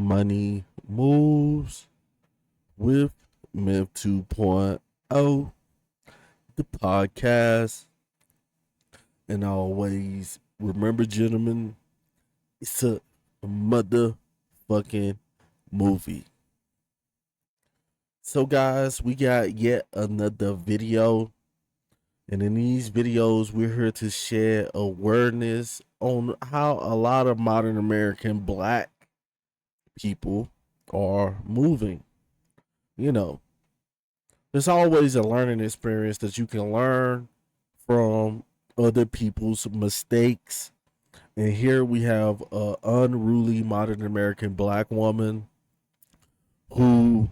Money Moves with Myth 2.0, the podcast. And always remember, gentlemen, it's a motherfucking movie. So, guys, we got yet another video. And in these videos, we're here to share awareness on how a lot of modern American black people are moving. You know, there's always a learning experience that you can learn from other people's mistakes. And here we have an unruly modern American black woman who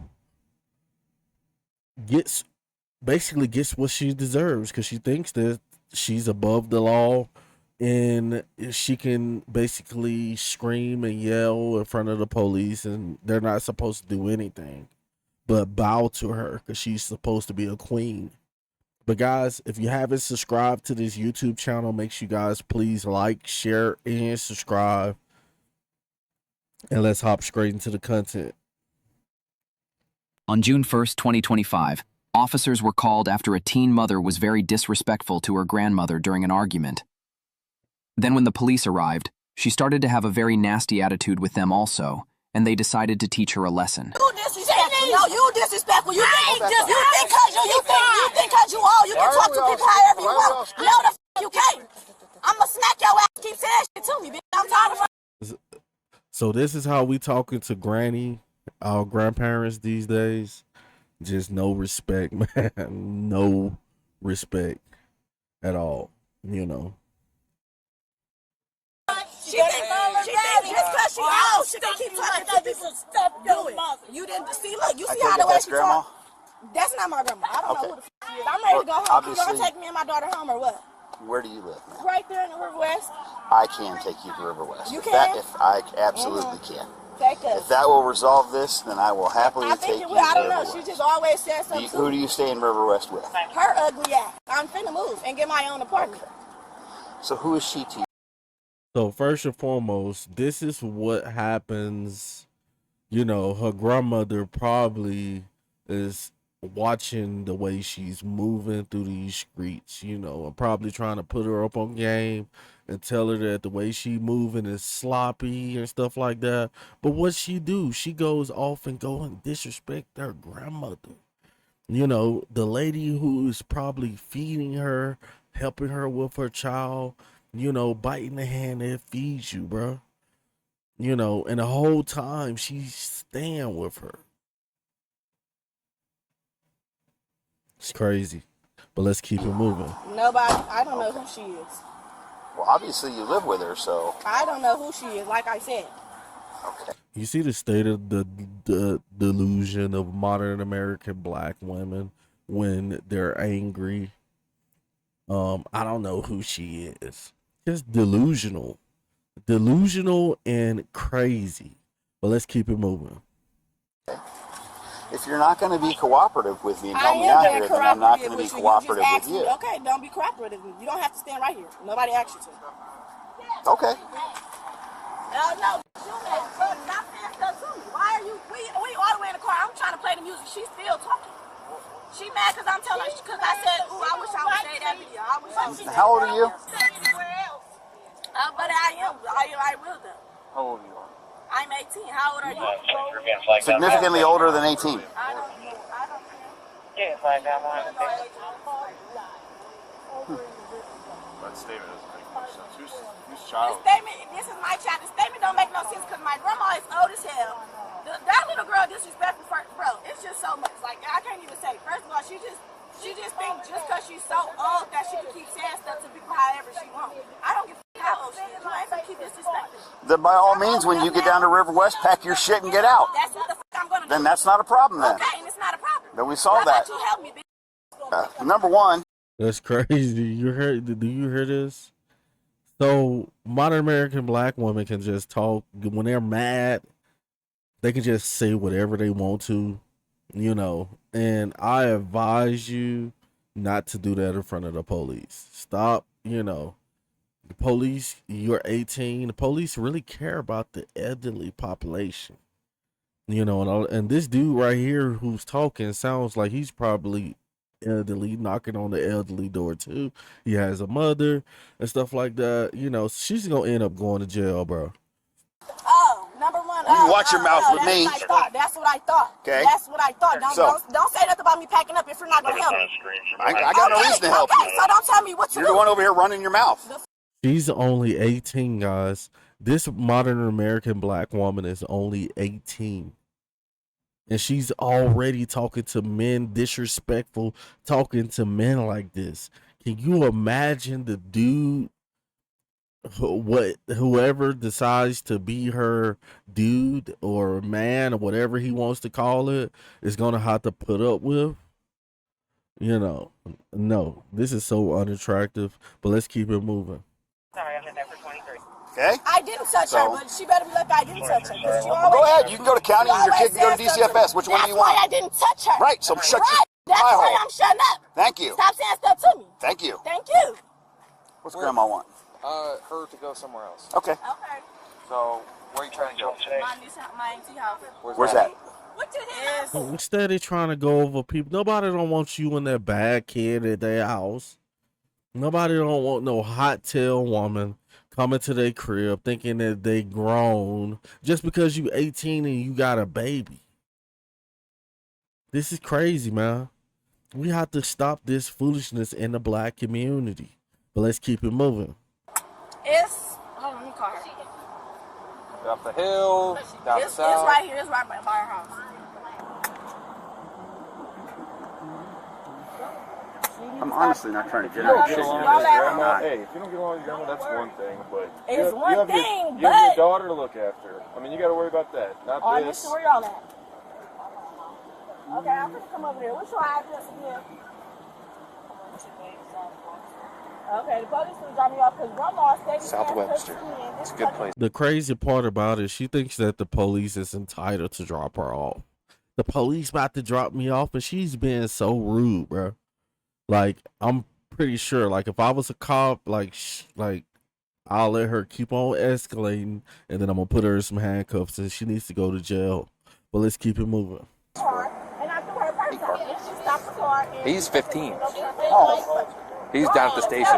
gets what she deserves because she thinks that she's above the law and she can basically scream and yell in front of the police and they're not supposed to do anything but bow to her because she's supposed to be a queen. But guys, if you haven't subscribed to this YouTube channel, make sure you guys please like, share, and subscribe. And let's hop straight into the content. On June 1st, 2025, officers were called after a teen mother was very disrespectful to her grandmother during an argument. Then when the police arrived, she started to have a very nasty attitude with them also, and they decided to teach her a lesson. You disrespectful. No, you disrespectful. You think because you old, you can talk to people however you want. No, the you can't. I'ma smack your ass. Keep saying shit to me, bitch. I'm tired of. So this is how we talking to granny, our grandparents these days. Just no respect, man. No respect at all. You know. She think just because she old, she can keep talking to people. Stop doing it. You didn't see. Look, you see how the way she talk. That's not my grandma. I don't know who the f she is. I'm ready to go home. You gonna take me and my daughter home or what? Where do you live, man? Right there in the River West. I can take you to River West. You can? If I absolutely can. Take us. If that will resolve this, then I will happily take you to River West. I don't know. She just always says something. Who do you stay in River West with? Her ugly ass. I'm finna move and get my own apartment. So who is she to you? So first and foremost, this is what happens. You know, her grandmother probably is watching the way she's moving through these streets, you know, and probably trying to put her up on game and tell her that the way she moving is sloppy and stuff like that. But what she do, she goes off and go and disrespect her grandmother. You know, the lady who is probably feeding her, helping her with her child, you know, biting the hand that feeds you, bro. You know, and the whole time she's staying with her. It's crazy, but let's keep it moving. Nobody, I don't know who she is. Well, obviously you live with her, so. I don't know who she is, like I said. Okay. You see the state of the delusion of modern American black women when they're angry. I don't know who she is. Just delusional and crazy. But let's keep it moving. If you're not going to be cooperative with me and help me out here, then I'm not going to be cooperative with you. Okay, don't be cooperative with me. You don't have to stand right here. Nobody asked you to. Okay. No, stop saying stuff to me. Why are you, we all the way in the car. I'm trying to play the music. She's still talking. She mad because I'm telling her, because I said, ooh, I wish I would say that video. I wish I would say that. How old are you? But I will though. How old are you? I'm 18. How old are you? Significantly older than 18. I don't know. Yeah, find out why. That statement doesn't make much sense. Who's child? This is my child. The statement don't make no sense because my grandma is old as hell. That little girl disrespectful, bro. It's just so much. Like, I can't even say. First of all, she just thinks just because she's so old that she can keep saying stuff to people however she wants. I don't give a how old she is. You ain't gonna keep disrespecting. Then by all means, when you get down to River West, pack your shit and get out. That's what the fuck I'm gonna do. Then that's not a problem then. Okay, and it's not a problem. Then we solved that. How about you help me, bitch? Number one. That's crazy. You heard? Do you hear this? So modern American black women can just talk when they're mad. They can just say whatever they want to, you know. And I advise you not to do that in front of the police. Stop, you know. The police, you're 18. The police really care about the elderly population. You know, and this dude right here who's talking sounds like he's probably elderly, knocking on the elderly door too. He has a mother and stuff like that. You know, she's gonna end up going to jail, bro. Oh, number one. You can watch your mouth with me. That's what I thought. Okay. That's what I thought. So- Don't say nothing about me packing up if you're not gonna help me. I got no reason to help you. So don't tell me what to You're do. the one over here running your mouth. She's only 18, guys. This modern American black woman is only 18. And she's already talking to men, disrespectful, talking to men like this. Can you imagine the dude, whoever decides to be her dude or man or whatever he wants to call it, is going to have to put up with? You know, no, this is so unattractive, but let's keep it moving. Sorry, I'm in there for 23. Okay? I didn't touch her, but she better be lucky I didn't touch her. Go ahead. You can go to county or your kid can go to DCFS. Which one do you want? That's why I didn't touch her. Right, so shut your That's pie why hole. I'm shutting up. Thank you. Stop saying stuff to me. Thank you. Thank you. What's Grandma want? Her to go somewhere else. Okay. Okay. So, where are you trying to go? My auntie house. Where's that? What the hell? Instead of trying to go over people, nobody don't want you and that bad kid at their house. Nobody don't want no hot tail woman coming to their crib thinking that they grown just because you 18 and you got a baby. This is crazy, man. We have to stop this foolishness in the black community. But let's keep it moving. Hold on, let me call her. Up the hill, down the It's south. right here. It's right by our house. I'm honestly not trying to You don't generate get shit. along Y'all with your at- grandma. Hey, if you don't get along with your grandma, that's one thing. But It's you have, one you have thing, your, you have your but- daughter to look after. I mean, you got to worry about that. Not Oh, this. where y'all at? Okay, I'm gonna come over there. What's your address again? Okay, the police will drop me off because Grandma stayed South Webster. It's a good place. The crazy part about it, she thinks that the police is entitled to drop her off. The police about to drop me off, and she's being so rude, bro. Like, I'm pretty sure, like, if I was a cop, like, I'll let her keep on escalating, and then I'm gonna put her in some handcuffs, and she needs to go to jail. But let's keep it moving. And I threw her purse out, and she stopped the car. He's 15. Oh. He's down at the station. She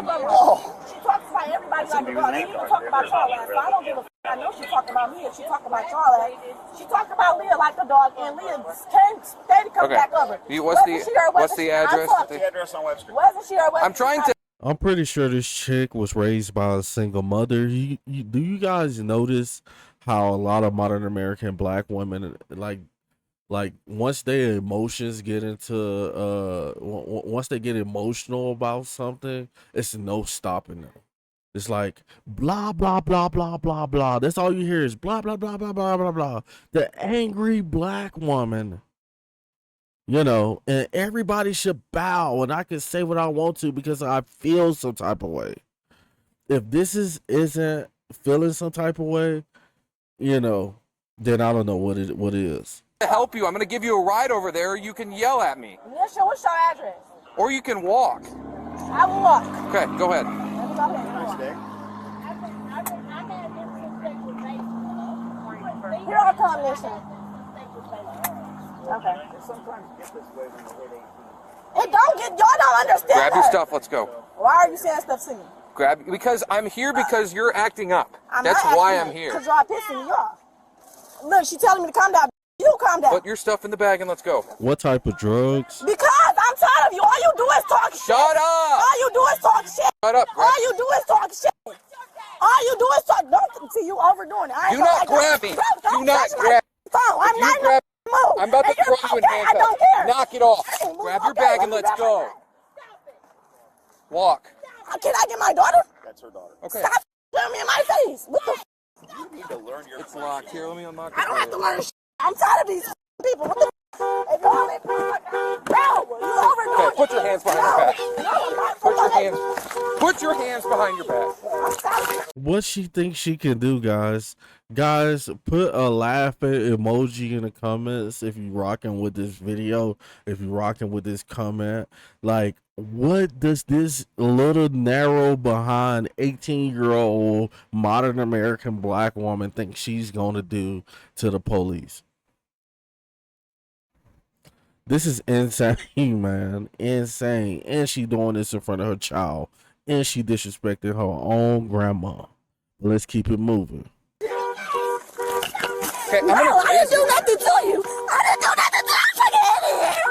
talks about everybody like a dog. She even talk about y'all ass. So I don't give a f. I know she talking about me and she talking about y'all ass. She talked about Leah like a dog, and Leah can't stay to come Okay. back over. What's the address? The address on Webster. Wasn't she or wasn't I'm trying to. I'm pretty sure this chick was raised by a single mother. Do you guys notice how a lot of modern American black women like once their emotions get into once they get emotional about something, it's no stopping them. It's like blah blah blah blah blah blah. That's all you hear is blah blah blah blah blah blah blah. The angry black woman. You know, and everybody should bow, and I can say what I want to because I feel some type of way. If this isn't feeling some type of way, you know, then I don't know what is. To help you, I'm going to give you a ride over there. You can yell at me, What's your address? or you can walk. I will walk. Okay, go ahead. Let me go ahead. Nice day. Here I come, listen. Okay. It don't get, y'all don't understand Grab your that. stuff. Let's go. Why are you saying stuff to me? Because I'm here because you're acting up. I'm That's not why acting I'm here. Because y'all pissing me off. Look, she telling me to calm down. You calm down. Put your stuff in the bag and let's go. What type of drugs? Because I'm tired of you. All you do is talk shit. Shut up! All you do is talk shit. Shut up. All you do is talk shit. All you do is talk. Don't see you overdoing it. Do not grab me. Do not grab. I'm not in grab. the mood. I'm about to And you're throw you in okay, I don't handcuffs. care. Knock it off. Hey, Grab your okay, bag let and me let's grab my go. bag. Walk. Can I get my daughter? That's her daughter. Okay. Stop staring me in my face. What the? You need to learn your. It's locked. Here, let me unlock it. I don't for have to you. learn shit. I'm tired of these people. What the? If you only no, you overdoing Okay, put your it. hands behind your back. No, I'm not. Put your hands. Put your hands behind your back. I'm tired. What she thinks she can do, guys? Guys, put a laughing emoji in the comments if you rocking with this video, if you rocking with this comment. Like, what does this little narrow behind 18-year-old modern American black woman think she's gonna do to the police? This is insane, man. Insane. And she doing this in front of her child. And she disrespecting her own grandma. Let's keep it moving. Okay, No, I didn't do nothing to you. I didn't do nothing to you. I'm fucking idiot.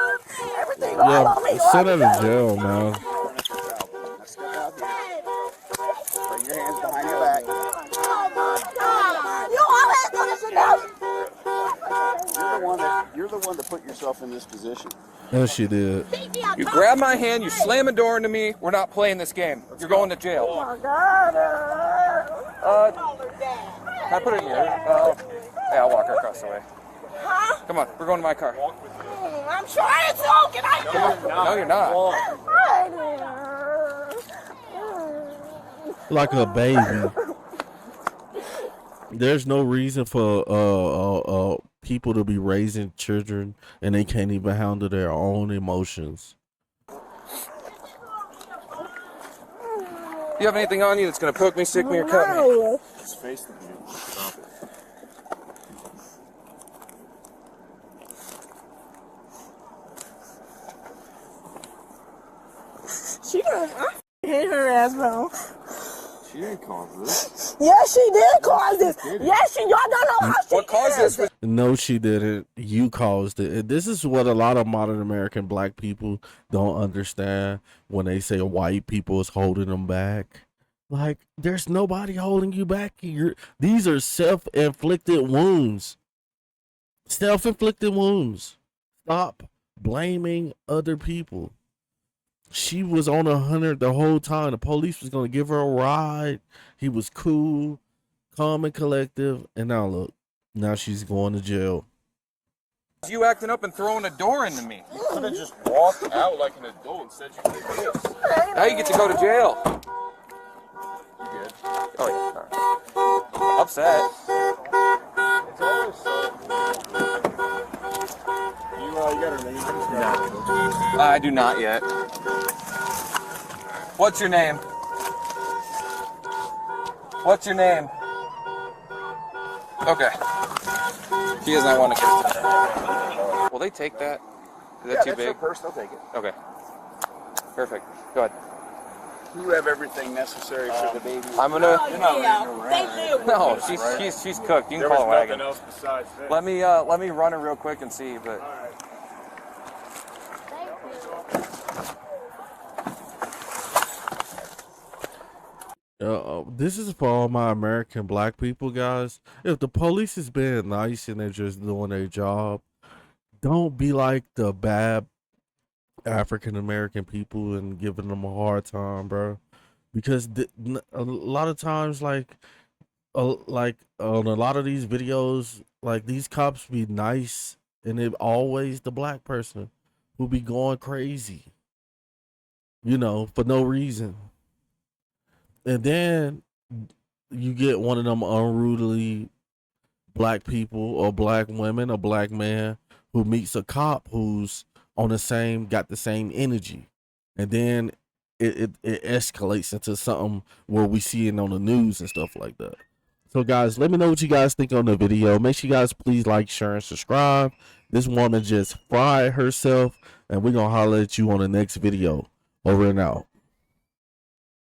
Everything all Yeah, on me. send her to jail, man. Step out here. Bring your hands behind your back. Oh my God. You always do this shit now. You're the one that put yourself in this position. And she did. You grab my hand, you slam a door into me. We're not playing this game. You're going to jail. Oh my God. Can I put it in here? Yeah, I'll walk her across the way. Huh? Come on, we're going to my car. I'm trying to. Can I do it? No, you're not. Like a baby. There's no reason for people to be raising children and they can't even handle their own emotions. You have anything on you that's going to poke me, stick me, or cut me? Just face the view. Stop it. She gonna hit her ass, bro. She didn't cause this. Yes, she did cause this. Yes, y'all don't know how she What caused is. this? No, she didn't. You caused it. This is what a lot of modern American black people don't understand when they say white people is holding them back. Like, there's nobody holding you back. These are self-inflicted wounds. Self-inflicted wounds. Stop blaming other people. She was on 100 the whole time. The police was going to give her a ride. He was cool, calm and collective. And now look, now she's going to jail. You acting up and throwing a door into me. You could have just walked out like an adult and said you did this. Now you get to go to jail. You did. Oh, yeah. Upset. It's always so. You got her name? I do not yet. What's your name? What's your name? Okay. She does not want to get to. Will they take that? Is that too That's your big? purse. They'll take it. Okay. Perfect. Go ahead. You have everything necessary for the baby. I'm gonna. Oh, yeah. Thank you. No, she's cooked. You can There call was a nothing wagon. else besides this. Let me run her real quick and see, but. This is for all my American black people, guys. If the police is being nice and they're just doing their job, don't be like the bad African American people and giving them a hard time, bro. Because a lot of times, like on a lot of these videos, like these cops be nice, and it always the black person who be going crazy, for no reason. And then you get one of them unruly black people or black women or black man who meets a cop who's got the same energy. And then it escalates into something where we see it on the news and stuff like that. So guys, let me know what you guys think on the video. Make sure you guys please like, share, and subscribe. This woman just fried herself, and we're going to holler at you on the next video. Over and out.